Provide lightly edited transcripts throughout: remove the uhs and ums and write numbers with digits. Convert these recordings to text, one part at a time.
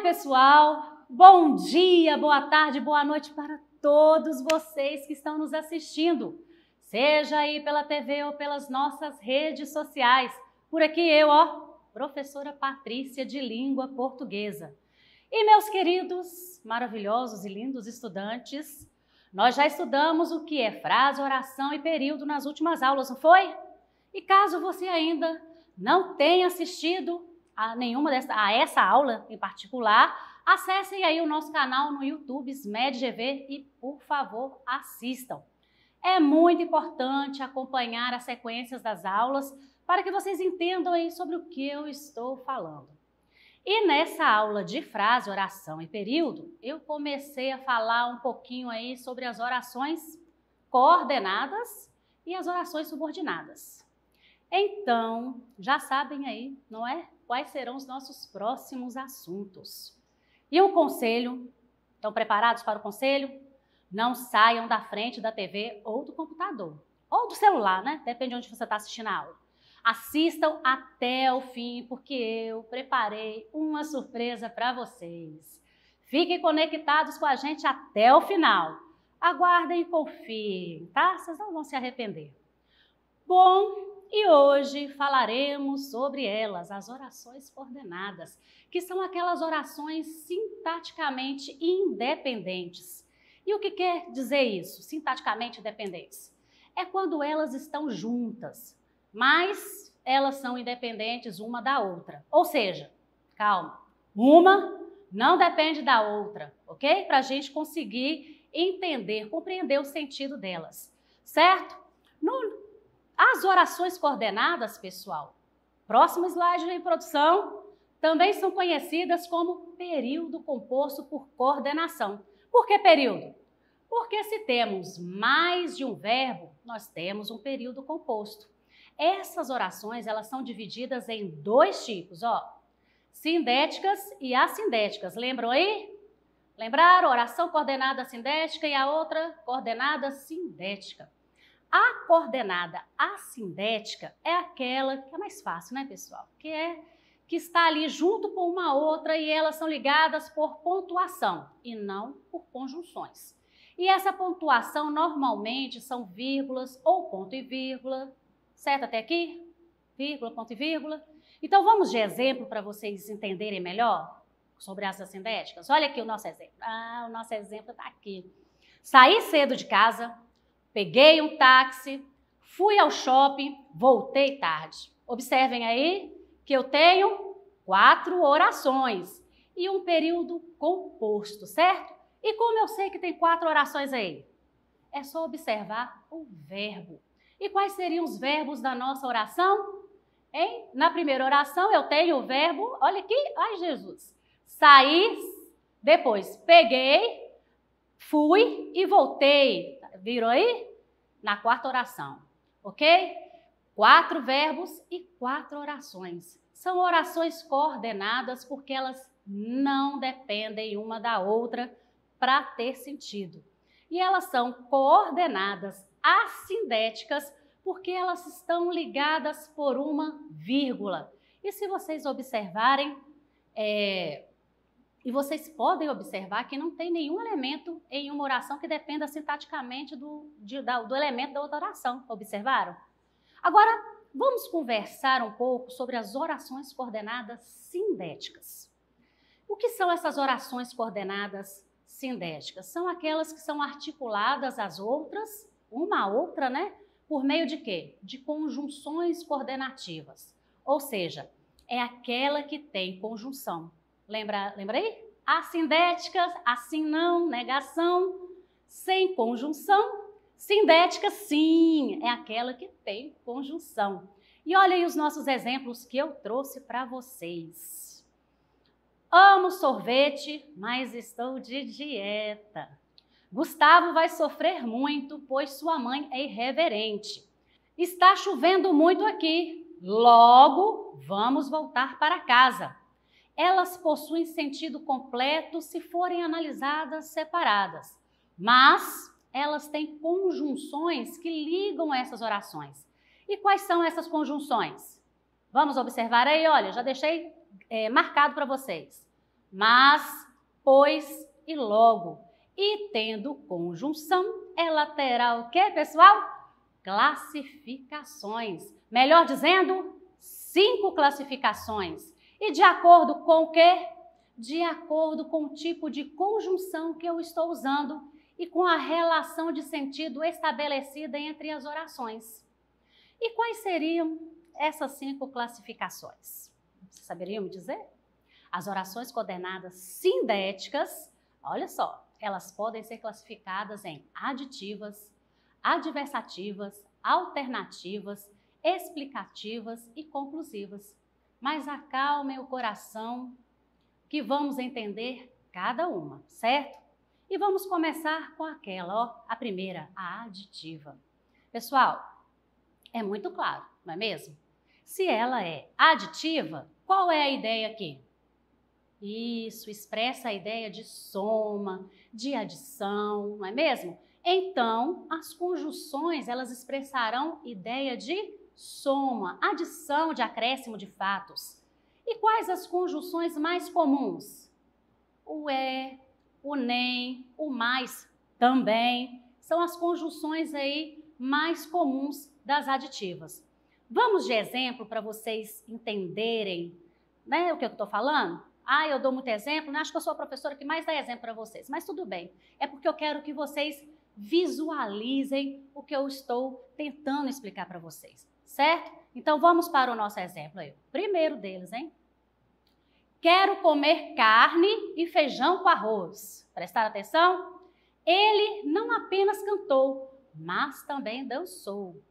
pessoal, bom dia, boa tarde, boa noite para todos vocês que estão nos assistindo, seja aí pela TV ou pelas nossas redes sociais. Por aqui eu, professora Patrícia de Língua Portuguesa. E meus queridos, maravilhosos e lindos estudantes, nós já estudamos o que é frase, oração e período nas últimas aulas, não foi? E caso você ainda não tenha assistido a essa aula em particular, acessem aí o nosso canal no YouTube, SMED GV, e por favor assistam. É muito importante acompanhar as sequências das aulas para que vocês entendam aí sobre o que eu estou falando. E nessa aula de frase, oração e período, eu comecei a falar um pouquinho aí sobre as orações coordenadas e as orações subordinadas. Então, já sabem aí, não é? Quais serão os nossos próximos assuntos. E o conselho? Estão preparados para o conselho? Não saiam da frente da TV ou do computador, ou do celular, né? Depende de onde você está assistindo a aula. Assistam até o fim, porque eu preparei uma surpresa para vocês. Fiquem conectados com a gente até o final. Aguardem e confiem, tá? Vocês não vão se arrepender. Bom, e hoje falaremos sobre elas, as orações coordenadas, que são aquelas orações sintaticamente independentes. E o que quer dizer isso, sintaticamente independentes? É quando elas estão juntas, mas elas são independentes uma da outra. Ou seja, calma, uma não depende da outra, ok? Para a gente conseguir entender, compreender o sentido delas, certo? As orações coordenadas, pessoal, próximo slide de produção, também são conhecidas como período composto por coordenação. Por que período? Porque se temos mais de um verbo, nós temos um período composto. Essas orações, elas são divididas em dois tipos, sindéticas e assindéticas. Lembram aí? Lembraram? Oração coordenada sindética e a outra coordenada sindética. A coordenada assindética é aquela que é mais fácil, né, pessoal? Que está ali junto com uma outra e elas são ligadas por pontuação e não por conjunções. E essa pontuação normalmente são vírgulas ou ponto e vírgula, certo até aqui? Vírgula, ponto e vírgula. Então vamos de exemplo para vocês entenderem melhor sobre as assindéticas. Olha aqui o nosso exemplo. O nosso exemplo está aqui. Saí cedo de casa, peguei um táxi, fui ao shopping, voltei tarde. Observem aí que eu tenho 4 orações e um período composto, certo? E como eu sei que tem 4 orações aí? É só observar o verbo. E quais seriam os verbos da nossa oração? Hein? Na primeira oração eu tenho o verbo, olha aqui, ai Jesus, saí, depois peguei, fui e voltei. Viram aí? Na quarta oração, ok? 4 verbos e 4 orações. São orações coordenadas porque elas não dependem uma da outra para ter sentido. E elas são coordenadas assindéticas porque elas estão ligadas por uma vírgula. E se vocês observarem, e vocês podem observar que não tem nenhum elemento em uma oração que dependa sintaticamente do elemento da outra oração. Observaram? Agora, vamos conversar um pouco sobre as orações coordenadas sindéticas. O que são essas orações coordenadas sindéticas? São aquelas que são articuladas às outras, uma a outra, né? Por meio de quê? De conjunções coordenativas. Ou seja, é aquela que tem conjunção. Lembra aí? Assindéticas, assim não, negação, sem conjunção. Sindética, sim, é aquela que tem conjunção. E olha aí os nossos exemplos que eu trouxe para vocês. Amo sorvete, mas estou de dieta. Gustavo vai sofrer muito, pois sua mãe é irreverente. Está chovendo muito aqui, logo vamos voltar para casa. Elas possuem sentido completo se forem analisadas separadas, mas elas têm conjunções que ligam essas orações. E quais são essas conjunções? Vamos observar aí, olha, já deixei marcado para vocês. mas, pois e logo. E tendo conjunção, ela terá o quê, pessoal? Classificações. Melhor dizendo, 5 classificações. E de acordo com o quê? De acordo com o tipo de conjunção que eu estou usando e com a relação de sentido estabelecida entre as orações. E quais seriam essas 5 classificações? Vocês saberiam me dizer? As orações coordenadas sindéticas, olha só, elas podem ser classificadas em aditivas, adversativas, alternativas, explicativas e conclusivas. Mas acalmem o coração que vamos entender cada uma, certo? E vamos começar com aquela, ó, a primeira, a aditiva. Pessoal, é muito claro, não é mesmo? Se ela é aditiva, qual é a ideia aqui? Isso, expressa a ideia de soma, de adição, não é mesmo? Então, as conjunções, elas expressarão ideia de soma, adição de acréscimo de fatos. E quais as conjunções mais comuns? O é, o nem, o mais também, são as conjunções aí mais comuns das aditivas. Vamos de exemplo para vocês entenderem, né, o que eu estou falando? Ah, eu dou muito exemplo, né? Acho que eu sou a professora que mais dá exemplo para vocês, mas tudo bem. É porque eu quero que vocês visualizem o que eu estou tentando explicar para vocês, certo? Então, vamos para o nosso exemplo aí. Primeiro deles, hein? Quero comer carne e feijão com arroz. Prestaram atenção? Ele não apenas cantou, mas também dançou.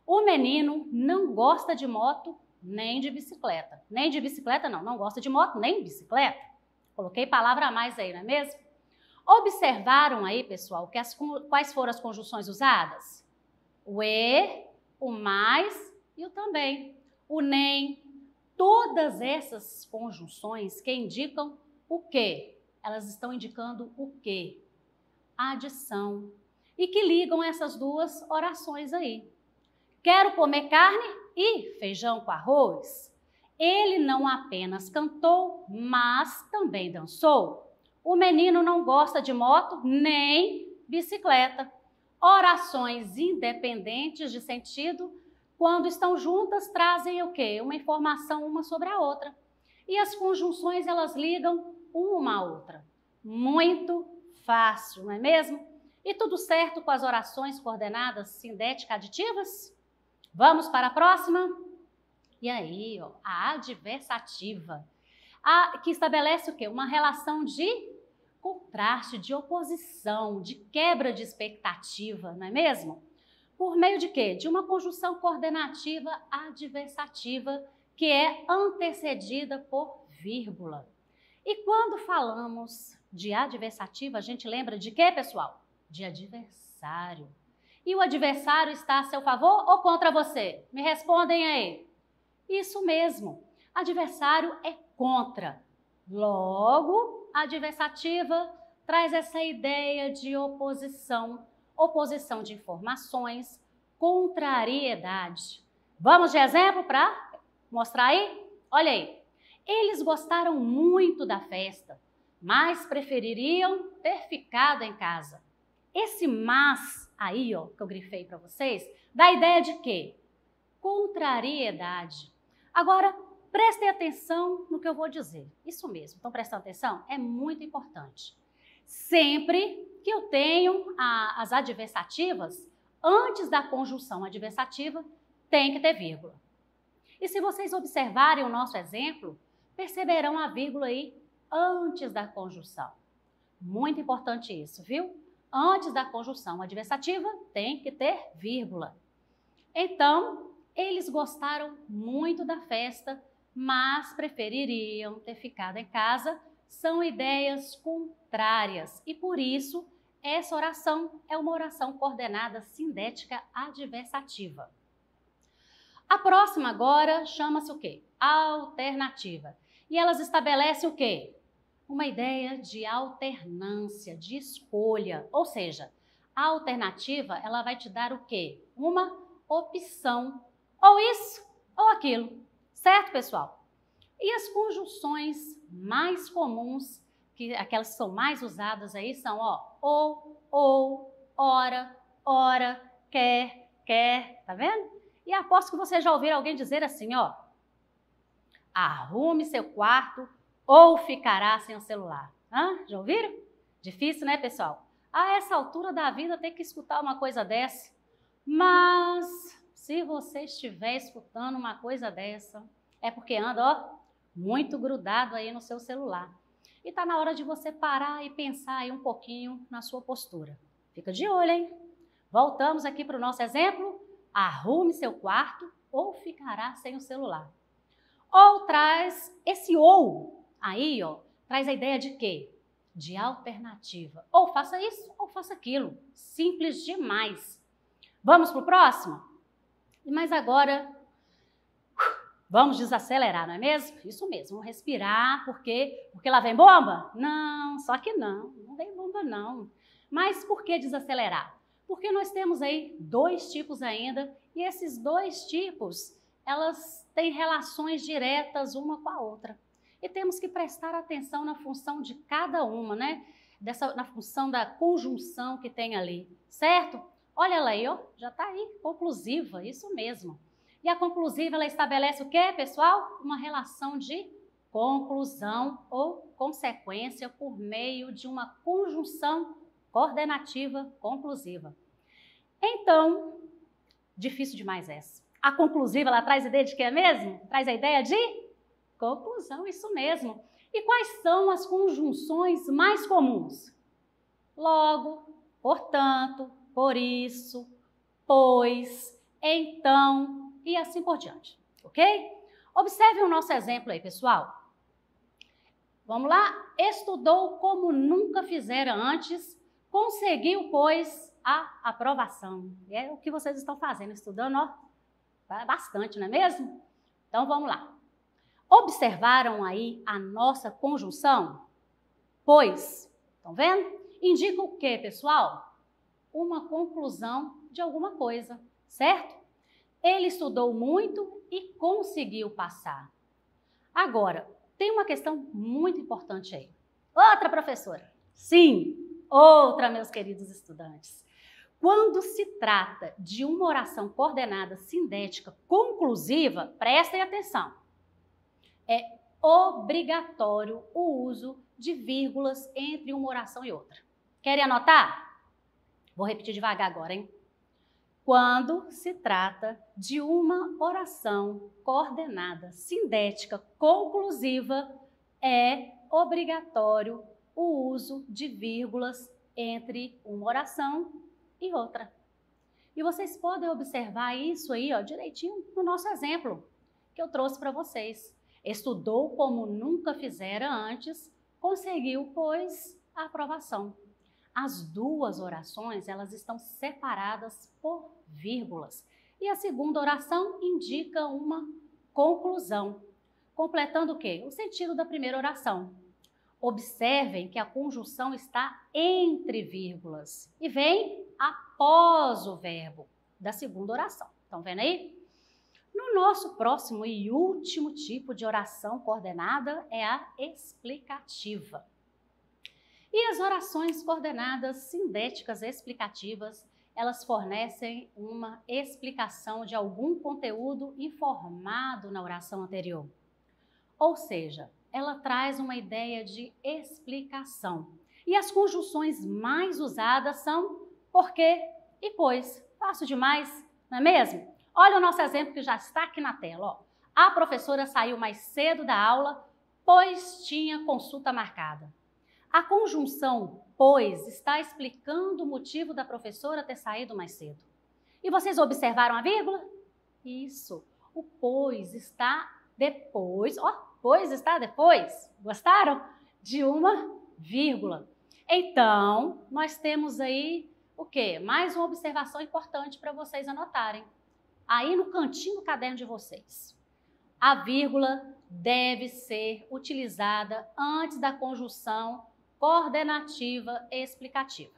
O menino não gosta de moto nem de bicicleta. Nem de bicicleta não gosta de moto nem de bicicleta. Coloquei palavra a mais aí, não é mesmo? Observaram aí, pessoal, que quais foram as conjunções usadas? O e, o mais e o também. O nem. Todas essas conjunções que indicam o quê? Elas estão indicando o quê? A adição. E que ligam essas duas orações aí. Quero comer carne e feijão com arroz. Ele não apenas cantou, mas também dançou. O menino não gosta de moto nem bicicleta. Orações independentes de sentido, quando estão juntas, trazem o quê? Uma informação uma sobre a outra. E as conjunções, elas ligam uma à outra. Muito fácil, não é mesmo? E tudo certo com as orações coordenadas sindética-aditivas? Vamos para a próxima? E aí, ó, a adversativa, que estabelece o quê? Uma relação de contraste, de oposição, de quebra de expectativa, não é mesmo? Por meio de quê? De uma conjunção coordenativa adversativa que é antecedida por vírgula. E quando falamos de adversativa, a gente lembra de quê, pessoal? De adversário. E o adversário está a seu favor ou contra você? Me respondem aí. Isso mesmo. Adversário é contra. Logo, a adversativa traz essa ideia de oposição, oposição de informações, contrariedade. Vamos de exemplo para mostrar aí? Olha aí. Eles gostaram muito da festa, mas prefeririam ter ficado em casa. Esse mas aí, ó, que eu grifei para vocês, dá a ideia de quê? Contrariedade. Agora, prestem atenção no que eu vou dizer. Isso mesmo, estão prestando atenção? É muito importante. Sempre que eu tenho as adversativas, antes da conjunção adversativa, tem que ter vírgula. E se vocês observarem o nosso exemplo, perceberão a vírgula aí antes da conjunção. Muito importante isso, viu? Antes da conjunção adversativa, tem que ter vírgula. Então, eles gostaram muito da festa, mas prefeririam ter ficado em casa. São ideias contrárias e, por isso, essa oração é uma oração coordenada sindética adversativa. A próxima agora chama-se o quê? Alternativa. E elas estabelecem o quê? Uma ideia de alternância, de escolha. Ou seja, a alternativa, ela vai te dar o quê? Uma opção. Ou isso, ou aquilo. Certo, pessoal? E as conjunções mais comuns, aquelas que são mais usadas aí, são ou, ora, ora, quer, tá vendo? E aposto que você já ouviu alguém dizer assim, arrume seu quarto ou ficará sem o celular. Já ouviram? Difícil, né, pessoal? A essa altura da vida ter que escutar uma coisa dessa. Mas se você estiver escutando uma coisa dessa, é porque anda, muito grudado aí no seu celular. E tá na hora de você parar e pensar aí um pouquinho na sua postura. Fica de olho, hein? Voltamos aqui para o nosso exemplo. Arrume seu quarto ou ficará sem o celular. Ou traz esse ou aí, traz a ideia de quê? De alternativa. Ou faça isso ou faça aquilo. Simples demais. Vamos para o próximo? Mas agora, vamos desacelerar, não é mesmo? Isso mesmo, vamos respirar, porque lá vem bomba? Não, só que não vem bomba não. Mas por que desacelerar? Porque nós temos aí 2 tipos ainda, e esses 2 tipos, elas têm relações diretas uma com a outra. E temos que prestar atenção na função de cada uma, né? Na função da conjunção que tem ali, certo? Olha ela aí, já está aí, conclusiva, isso mesmo. E a conclusiva, ela estabelece o quê, pessoal? Uma relação de conclusão ou consequência por meio de uma conjunção coordenativa conclusiva. Então, difícil demais essa. A conclusiva, ela traz a ideia de quê mesmo? Traz a ideia de conclusão, isso mesmo. E quais são as conjunções mais comuns? Logo, portanto, por isso, pois, então e assim por diante, ok? Observe o nosso exemplo aí, pessoal. Vamos lá? Estudou como nunca fizera antes, conseguiu, pois, a aprovação. E é o que vocês estão fazendo, estudando, bastante, não é mesmo? Então, vamos lá. Observaram aí a nossa conjunção? Pois, estão vendo? Indica o quê, pessoal? Uma conclusão de alguma coisa, certo? Ele estudou muito e conseguiu passar. Agora, tem uma questão muito importante aí. Outra, professora? Sim, outra, meus queridos estudantes. Quando se trata de uma oração coordenada sindética conclusiva, prestem atenção. É obrigatório o uso de vírgulas entre uma oração e outra. Querem anotar? Vou repetir devagar agora, hein? Quando se trata de uma oração coordenada sindética conclusiva, é obrigatório o uso de vírgulas entre uma oração e outra. E vocês podem observar isso aí, direitinho no nosso exemplo que eu trouxe para vocês. Estudou como nunca fizera antes, conseguiu, pois, a aprovação. As 2 orações, elas estão separadas por vírgulas. E a segunda oração indica uma conclusão, completando o quê? O sentido da primeira oração. Observem que a conjunção está entre vírgulas e vem após o verbo da segunda oração. Estão vendo aí? No nosso próximo e último tipo de oração coordenada é a explicativa. E as orações coordenadas sindéticas explicativas, elas fornecem uma explicação de algum conteúdo informado na oração anterior. Ou seja, ela traz uma ideia de explicação. E as conjunções mais usadas são porque e pois. Fácil demais, não é mesmo? Olha o nosso exemplo que já está aqui na tela. A professora saiu mais cedo da aula, pois tinha consulta marcada. A conjunção pois está explicando o motivo da professora ter saído mais cedo. E vocês observaram a vírgula? Isso, o pois está depois, pois está depois. Gostaram? De uma vírgula. Então, nós temos aí o quê? Mais uma observação importante para vocês anotarem. Aí no cantinho do caderno de vocês. A vírgula deve ser utilizada antes da conjunção coordenativa e explicativa.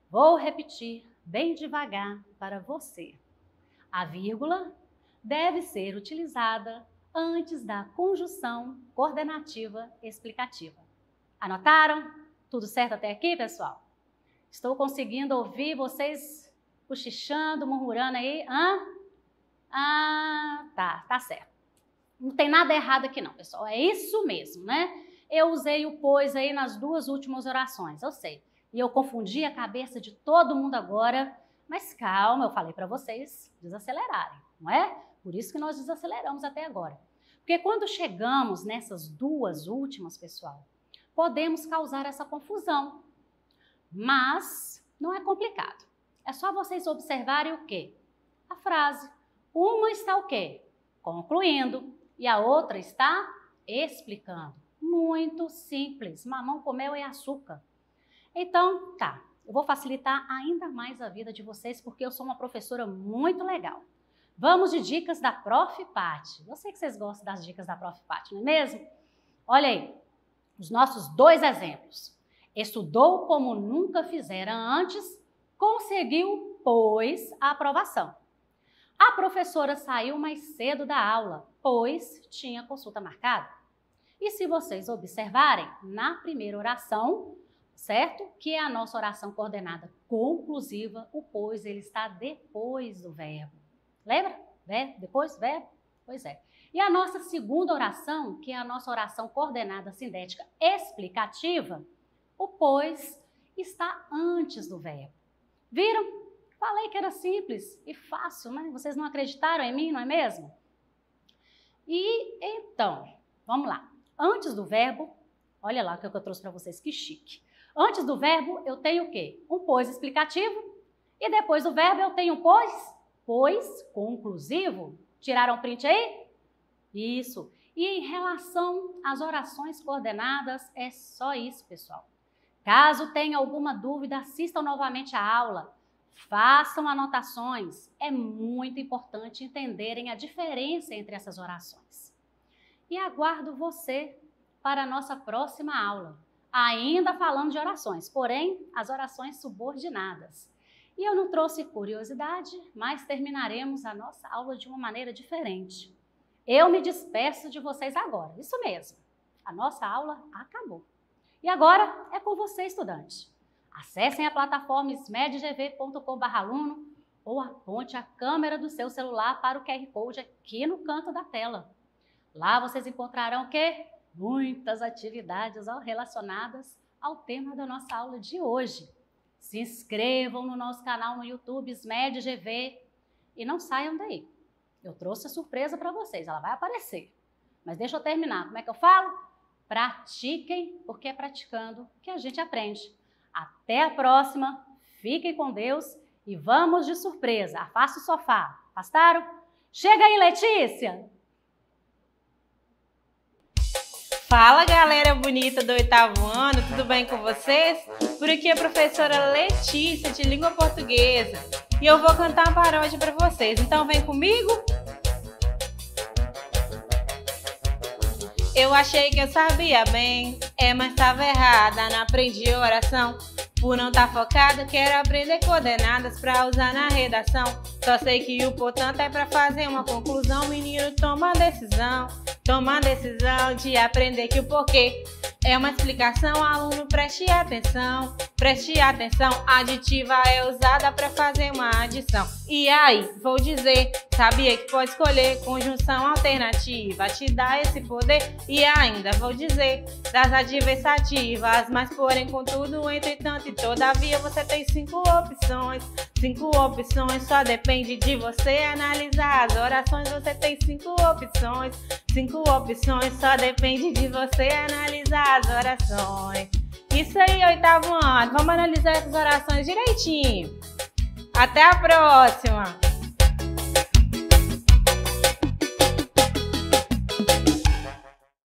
Vou repetir bem devagar para você. A vírgula deve ser utilizada antes da conjunção coordenativa explicativa. Anotaram? Tudo certo até aqui, pessoal? Estou conseguindo ouvir vocês cochichando, murmurando aí? Tá certo. Não tem nada errado aqui não, pessoal. É isso mesmo, né? Eu usei o pois aí nas duas últimas orações, eu sei. E eu confundi a cabeça de todo mundo agora, mas calma, eu falei para vocês desacelerarem, não é? Por isso que nós desaceleramos até agora. Porque quando chegamos nessas duas últimas, pessoal, podemos causar essa confusão. Mas não é complicado. É só vocês observarem o quê? A frase. Uma está o quê? Concluindo. E a outra está explicando. Muito simples. Mamão com mel e açúcar. Então, tá. Eu vou facilitar ainda mais a vida de vocês porque eu sou uma professora muito legal. Vamos de dicas da Prof. Pati. Eu sei que vocês gostam das dicas da Prof. Pati, não é mesmo? Olha aí, os nossos dois exemplos. Estudou como nunca fizera antes, conseguiu, pois, a aprovação. A professora saiu mais cedo da aula, pois tinha consulta marcada. E se vocês observarem, na primeira oração, certo? Que é a nossa oração coordenada conclusiva, o pois ele está depois do verbo. Lembra? Depois, verbo? Pois é. E a nossa segunda oração, que é a nossa oração coordenada sindética explicativa, o pois está antes do verbo. Viram? Falei que era simples e fácil, né? Vocês não acreditaram em mim, não é mesmo? E então, vamos lá. Antes do verbo, olha lá o que eu trouxe para vocês, que chique. Antes do verbo, eu tenho o quê? Um pois explicativo. E depois do verbo, eu tenho um pois conclusivo. Tiraram o print aí? Isso. E em relação às orações coordenadas, é só isso, pessoal. Caso tenha alguma dúvida, assistam novamente a aula. Façam anotações. É muito importante entenderem a diferença entre essas orações. E aguardo você para a nossa próxima aula. Ainda falando de orações, porém, as orações subordinadas. E eu não trouxe curiosidade, mas terminaremos a nossa aula de uma maneira diferente. Eu me despeço de vocês agora, isso mesmo. A nossa aula acabou. E agora é com você, estudante. Acessem a plataforma smedgv.com/aluno ou aponte a câmera do seu celular para o QR Code aqui no canto da tela. Lá vocês encontrarão o quê? Muitas atividades relacionadas ao tema da nossa aula de hoje. Se inscrevam no nosso canal no YouTube SMEDGV e não saiam daí. Eu trouxe a surpresa para vocês, ela vai aparecer. Mas deixa eu terminar. Como é que eu falo? Pratiquem, porque é praticando que a gente aprende. Até a próxima, fiquem com Deus e vamos de surpresa. Afasta o sofá. Afastaram? Chega aí, Letícia! Fala, galera bonita do 8º ano, tudo bem com vocês? Por aqui é a professora Letícia, de língua portuguesa, e eu vou cantar uma paródia para vocês, então vem comigo? Eu achei que eu sabia bem, mas estava errada, não aprendi oração. Por não estar focada, quero aprender coordenadas para usar na redação. Só sei que o portanto é para fazer uma conclusão, menino, toma a decisão. Toma a decisão de aprender que o porquê é uma explicação, aluno, preste atenção. Preste atenção, aditiva é usada para fazer uma adição. E aí, vou dizer, sabia que pode escolher conjunção alternativa, te dá esse poder. E ainda vou dizer, das adversativas, mas porém, contudo, entretanto e todavia, você tem 5 opções. 5 opções, só depende de você analisar as orações. Você tem 5 opções. 5 opções, só depende de você analisar as orações. Isso aí, 8º ano. Vamos analisar essas orações direitinho. Até a próxima!